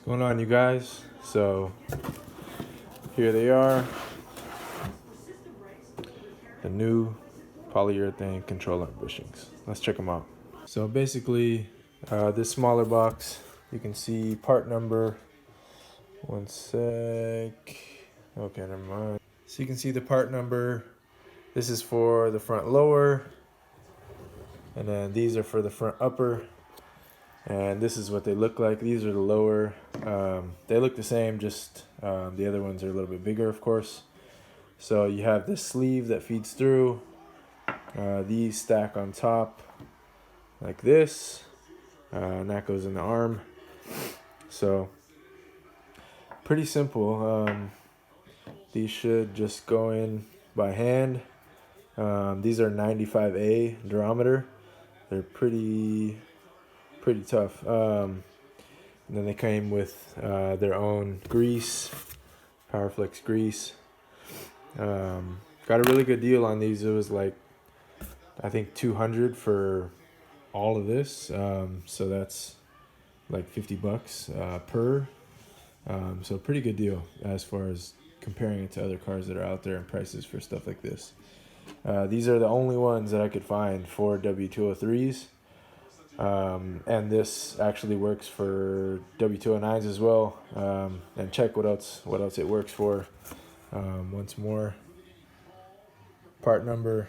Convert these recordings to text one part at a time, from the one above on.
Going on, you guys? So here they are, the new polyurethane control arm bushings. Let's check them out. So basically, this smaller box, you can see part number. One sec. Okay, never mind. So you can see the part number. This is for the front lower, and then these are for the front upper. And this is what they look like. These are the lower. They look the same, just the other ones are a little bit bigger, of course. So you have this sleeve that feeds through. These stack on top like this. And that goes in the arm. So pretty simple. These should just go in by hand. These are 95A durometer. They're pretty tough. And then they came with their own grease, PowerFlex grease. Got a really good deal on these. It was like, I think $200 for all of this. So that's like $50 per. So pretty good deal as far as comparing it to other cars that are out there and prices for stuff like this. These are the only ones that I could find for W203s. And this actually works for W209s as well. And check what else it works for. Once more, part number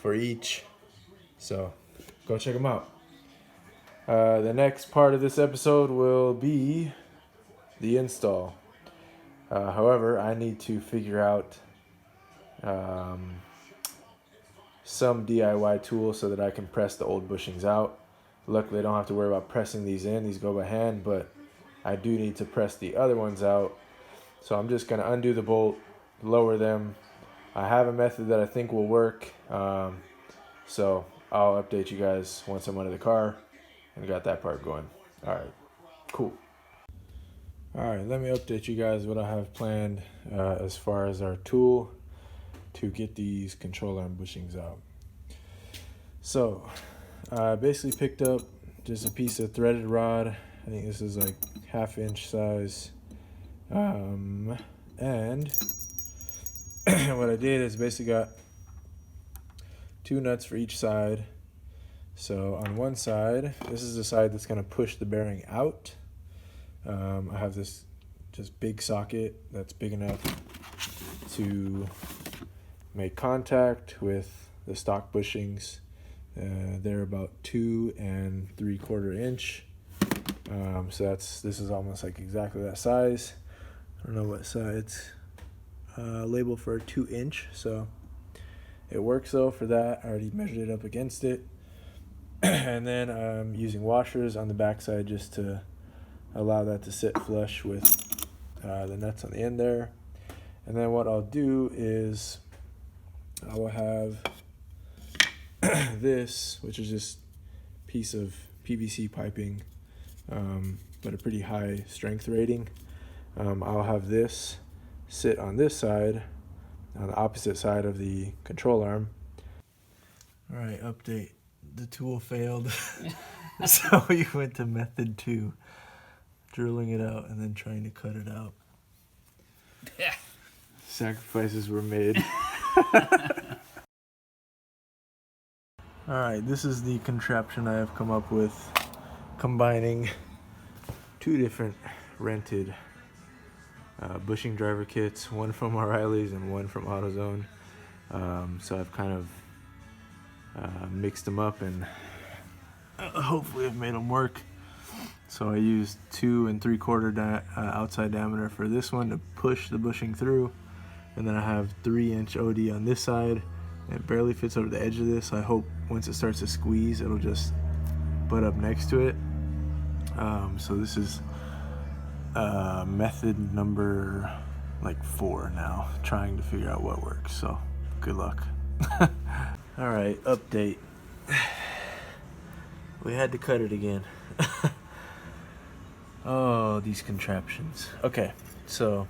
for each. So go check them out. The next part of this episode will be the install. However, I need to figure out some DIY tool so that I can press the old bushings out. Luckily, I don't have to worry about pressing these in. These go by hand, but I do need to press the other ones out. So I'm just going to undo the bolt, lower them. I have a method that I think will work. So I'll update you guys once I'm under the car and got that part going. All right, cool. All right, let me update you guys what I have planned as far as our tool to get these control arm bushings out. So I basically picked up just a piece of threaded rod. I think this is like 1/2 inch size. And what I did is basically got 2 nuts for each side. So on one side, this is the side that's going to push the bearing out. I have this just big socket that's big enough to make contact with the stock bushings. They're about 2 3/4 inch. So this is almost like exactly that size. I don't know what size. Labeled for a 2 inch. So it works though for that. I already measured it up against it. And then I'm using washers on the backside just to allow that to sit flush with the nuts on the end there. And then what I'll do is I will have this, which is just a piece of PVC piping, but a pretty high strength rating. I'll have this sit on this side, on the opposite side of the control arm. All right, update. The tool failed. So we went to method 2, drilling it out and then trying to cut it out. Yeah. Sacrifices were made. Alright, this is the contraption I have come up with, combining 2 different rented bushing driver kits, one from O'Reilly's and one from AutoZone. So I've kind of mixed them up and hopefully I've made them work. So I used 2 3/4 outside diameter for this one to push the bushing through, and then I have 3-inch OD on this side. It barely fits over the edge of this. I hope once it starts to squeeze, it'll just butt up next to it. So this is method number 4 now, trying to figure out what works. So good luck. All right, update. We had to cut it again. Oh, these contraptions. Okay, so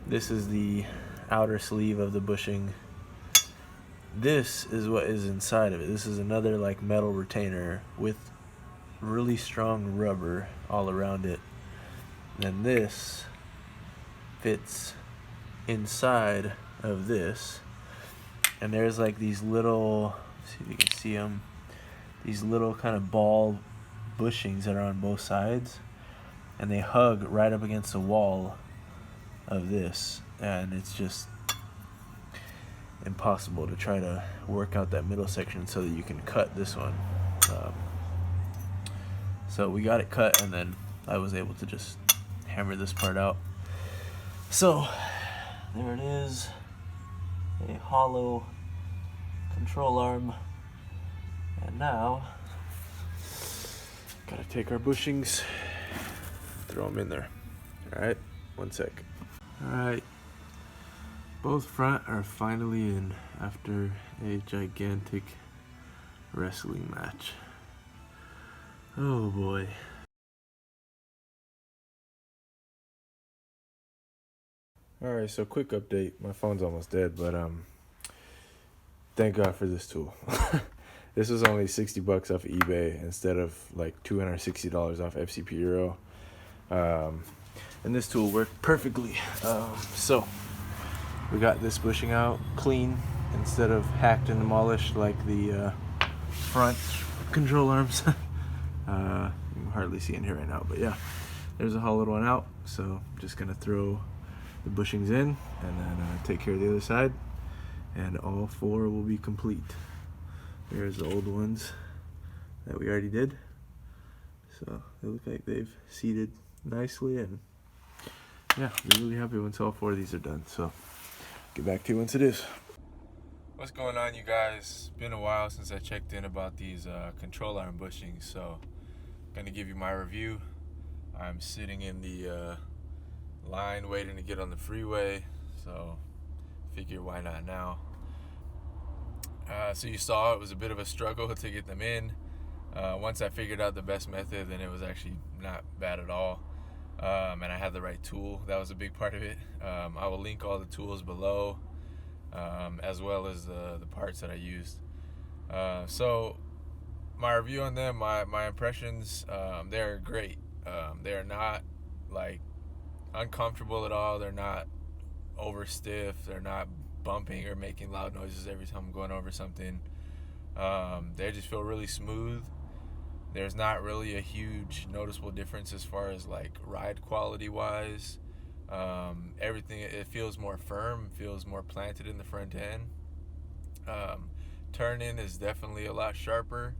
this is the outer sleeve of the bushing. This is what is inside of it. This is another metal retainer with really strong rubber all around it. And this fits inside of this. And there's like these little, see if you can see them, these little kind of ball bushings that are on both sides. And they hug right up against the wall of this. And it's just impossible to try to work out that middle section so that you can cut this one. So we got it cut, and then I was able to just hammer this part out. So there it is, a hollow control arm. And now gotta take our bushings, throw them in there. All right, one sec. All right, both front are finally in after a gigantic wrestling match. Oh boy. Alright, so quick update. My phone's almost dead, but thank God for this tool. This was only $60 off eBay instead of like $260 off FCP Euro. And this tool worked perfectly. So we got this bushing out clean instead of hacked and demolished like the front control arms. You can hardly see in here right now, but yeah, there's a hollowed one out. So I'm just gonna throw the bushings in and then take care of the other side, and all four will be complete. Here's the old ones that we already did. So they look like they've seated nicely, and yeah, we're really happy once all four of these are done. So get back to you once it is. What's going on, you guys? It's been a while since I checked in about these control arm bushings, so I'm gonna give you my review. I'm sitting in the line waiting to get on the freeway, so figure why not now. So you saw it was a bit of a struggle to get them in. Once I figured out the best method, then it was actually not bad at all. And I had the right tool. That was a big part of it. I will link all the tools below, as well as the parts that I used. So my review on them, my impressions, they're great. They're not like uncomfortable at all. They're not over stiff. They're not bumping or making loud noises every time I'm going over something. They just feel really smooth. There's not really a huge noticeable difference as far as like ride quality wise. Everything, it feels more firm, feels more planted in the front end. Turn in is definitely a lot sharper,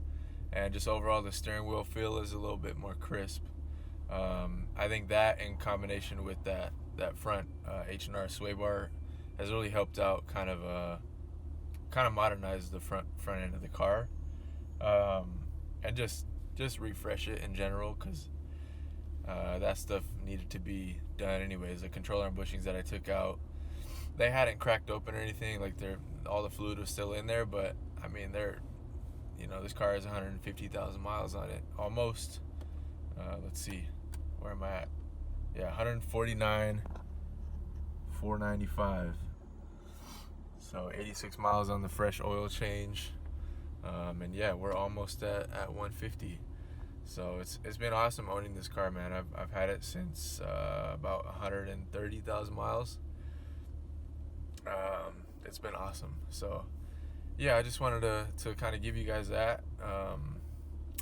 and just overall the steering wheel feel is a little bit more crisp. I think that in combination with that front H&R sway bar has really helped out kind of modernize the front end of the car, and just refresh it in general, because that stuff needed to be done anyways. The control arm bushings that I took out, they hadn't cracked open or anything, like all the fluid was still in there, but I mean, this car has 150,000 miles on it almost. Let's see, where am I at? Yeah, 149,495. So 86 miles on the fresh oil change, and yeah, we're almost at 150. So it's been awesome owning this car, man. I've had it since about 130,000 miles. It's been awesome. So yeah, I just wanted to kind of give you guys that.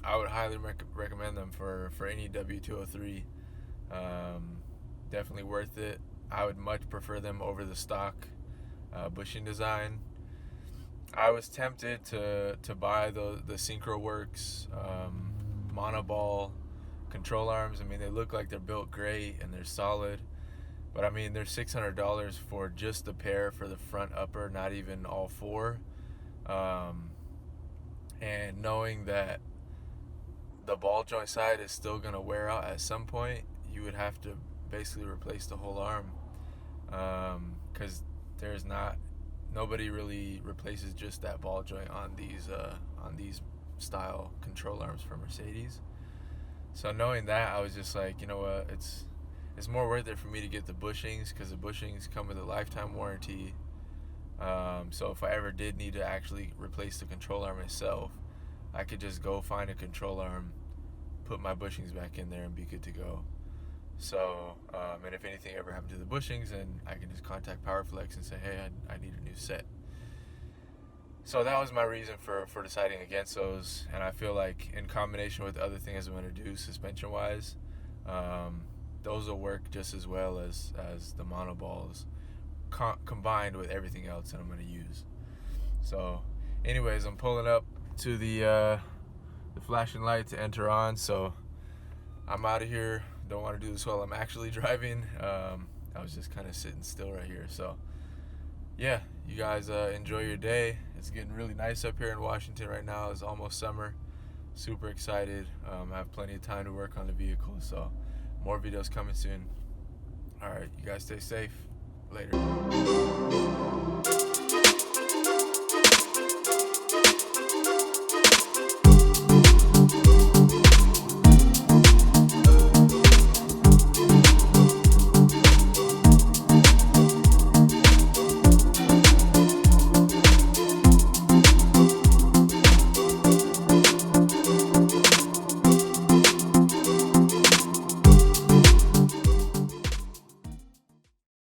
I would highly recommend them for any W203. Definitely worth it. I would much prefer them over the stock bushing design. I was tempted to buy the SynchroWorks monoball control arms. I mean, they look like they're built great and they're solid, but I mean, they're $600 for just the pair for the front upper, not even all four. And knowing that the ball joint side is still going to wear out at some point, you would have to basically replace the whole arm, because nobody really replaces just that ball joint on these style control arms for Mercedes. So knowing that, I was just like, you know what, it's more worth it for me to get the bushings, because the bushings come with a lifetime warranty. So if I ever did need to actually replace the control arm itself, I could just go find a control arm put my bushings back in there and be good to go. So, and if anything ever happened to the bushings, then I can just contact PowerFlex and say, hey, I need a new set. So that was my reason for deciding against those. And I feel like in combination with other things I'm going to do suspension-wise, those will work just as well as the monoballs combined with everything else that I'm going to use. So anyways, I'm pulling up to the flashing light to enter on, so I'm out of here. Don't want to do this while I'm actually driving. I was just kind of sitting still right here. So yeah, you guys enjoy your day. It's getting really nice up here in Washington right now. It's almost summer. Super excited. I have plenty of time to work on the vehicle, so more videos coming soon. All right, you guys stay safe. Later.